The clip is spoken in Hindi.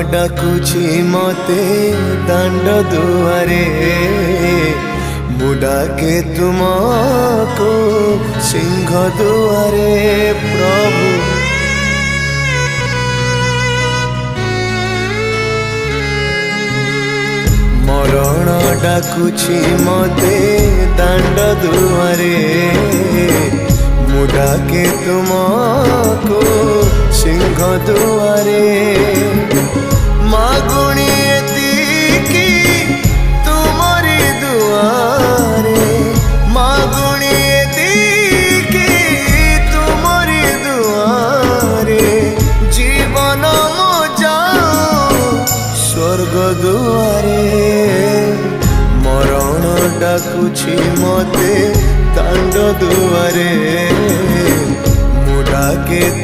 डाकुछि मते दांड दुआरे मु डाके तुमको सिंह दुआरे प्रभु। मरण डाकुछि मते दांड दुआरे मु डाके तुमको सिंह दुआरे। मागुणी एतिकी तुमरी दुआरे मागुणी एतिकी तुमरी दुआरे जीवन मो जाओ स्वर्ग दुआरे। मरण डाकुछि मते दांड दुआरे मु डाके